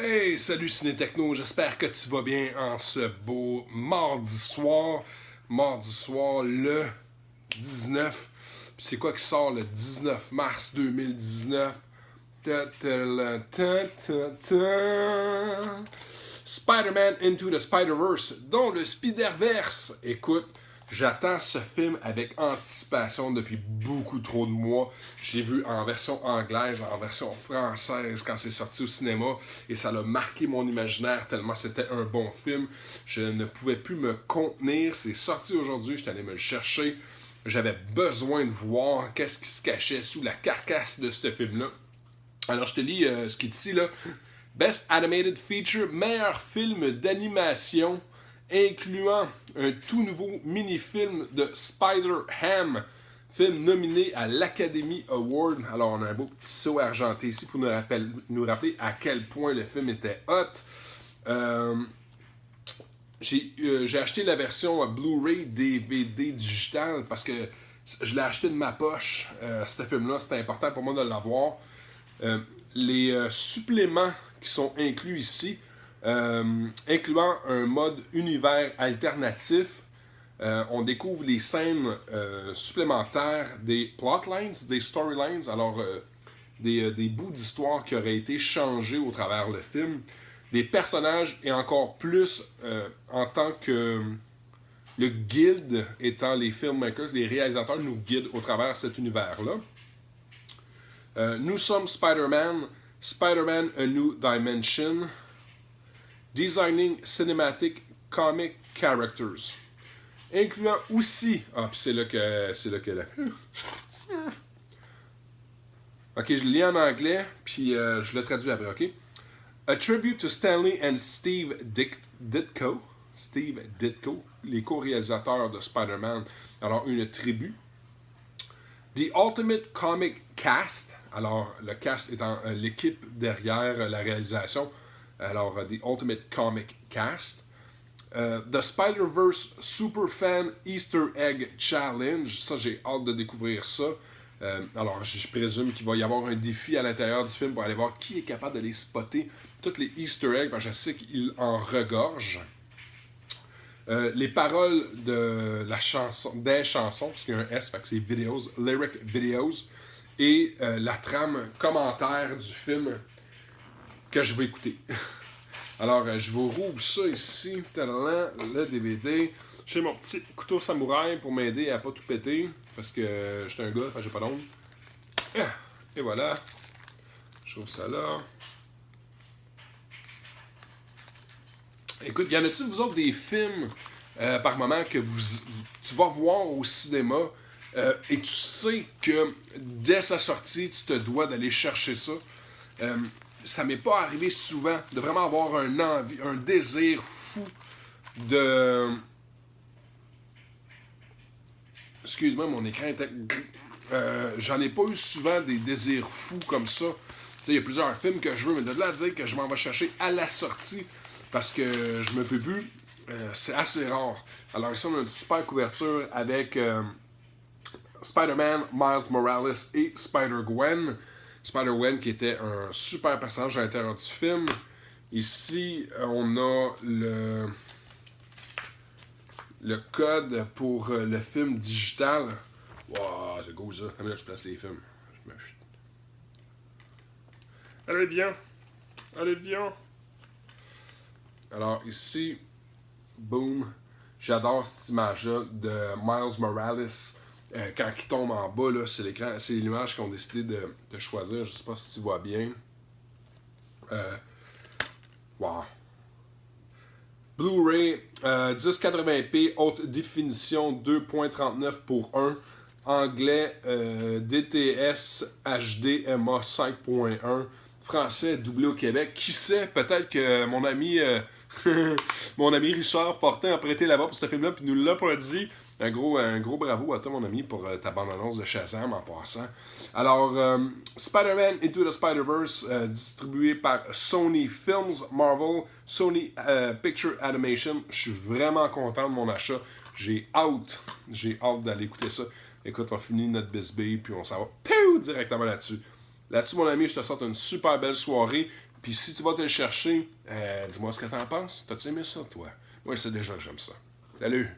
Hey, salut Ciné Techno, j'espère que tu vas bien en ce beau mardi soir. Mardi soir le 19. Puis c'est quoi qui sort le 19 mars 2019? Ta, ta, la, ta, ta, ta. Spider-Man Into the Spider-Verse, dont le Spider-Verse. Écoute, j'attends ce film avec anticipation depuis beaucoup trop de mois. J'ai vu en version anglaise, en version française quand c'est sorti au cinéma et ça a marqué mon imaginaire tellement c'était un bon film. Je ne pouvais plus me contenir. C'est sorti aujourd'hui, j'étais allé me le chercher. J'avais besoin de voir qu'est-ce qui se cachait sous la carcasse de ce film-là. Alors je te lis ce qui est ici là. Best Animated Feature, meilleur film d'animation, incluant un tout nouveau mini-film de Spider-Ham, film nominé à l'Academy Award. Alors, on a un beau petit saut argenté ici pour nous rappeler à quel point le film était hot. J'ai acheté la version Blu-ray DVD digital parce que je l'ai acheté de ma poche. Ce film-là, c'était important pour moi de l'avoir. Les suppléments qui sont inclus ici, incluant un mode univers alternatif. On découvre les scènes supplémentaires des plotlines, des storylines, alors des bouts d'histoire qui auraient été changés au travers le film, des personnages et encore plus en tant que le guide étant les filmmakers, les réalisateurs nous guident au travers cet univers-là. Nous sommes Spider-Man, Spider-Man A New Dimension, Designing Cinematic Comic Characters, incluant aussi, puis c'est là que là. Ok, je le lis en anglais, puis je le traduis après, ok? A tribute to Stanley and Steve Ditko, les co-réalisateurs de Spider-Man. Alors, une tribu. The Ultimate Comic Cast, alors le cast étant l'équipe derrière la réalisation, alors The Ultimate Comic Cast. The Spider-Verse Superfan Easter Egg Challenge, ça j'ai hâte de découvrir ça. Alors je présume qu'il va y avoir un défi à l'intérieur du film pour aller voir qui est capable de les spotter, toutes les Easter eggs, parce que je sais qu'il en regorge. Les paroles de la chanson, des chansons, parce qu'il y a un S, fait que c'est videos, lyric videos, et la trame commentaire du film que je vais écouter. Alors, je vous rouvre ça ici, le DVD. J'ai mon petit couteau samouraï pour m'aider à pas tout péter, parce que je suis un gars, fait que j'ai pas d'onde. Et voilà. Je trouve ça là. Écoute, y en a-tu vous autres des films par moment que tu vas voir au cinéma et tu sais que dès sa sortie, tu te dois d'aller chercher ça? Ça m'est pas arrivé souvent de vraiment avoir un désir fou de... Excuse-moi, mon écran était... j'en ai pas eu souvent des désirs fous comme ça. Tu sais, il y a plusieurs films que je veux, mais de là à dire que je m'en vais chercher à la sortie parce que je me peux plus, c'est assez rare. Alors ici, on a une super couverture avec Spider-Man, Miles Morales et Spider-Gwen. Spider-Gwen qui était un super personnage à l'intérieur du film. Ici, on a le code pour le film digital. Wow, c'est go ça. Comment là, je place les films? Allez, viens. Allez, viens. Alors ici, boom, j'adore cette image-là de Miles Morales. Quand il tombe en bas, là, c'est l'écran, c'est l'image qu'ils ont décidé de choisir. Je sais pas si tu vois bien. Wow. Blu-ray 1080p, haute définition 2.39 pour 1. Anglais DTS HDMA 5.1. Français doublé au Québec. Qui sait, peut-être que mon ami mon ami Richard Fortin a prêté la voix pour ce film-là puis nous l'a pas dit. Un gros bravo à toi, mon ami, pour ta bande-annonce de Shazam en passant. Alors, Spider-Man Into the Spider-Verse, distribué par Sony Films, Marvel, Sony Picture Animation. Je suis vraiment content de mon achat. J'ai hâte d'aller écouter ça. Écoute, on finit notre bisbille, puis on s'en va directement là-dessus. Là-dessus, mon ami, je te souhaite une super belle soirée. Puis si tu vas te le chercher, dis-moi ce que t'en penses. T'as-tu aimé ça, toi? Moi, je sais déjà que j'aime ça. Salut!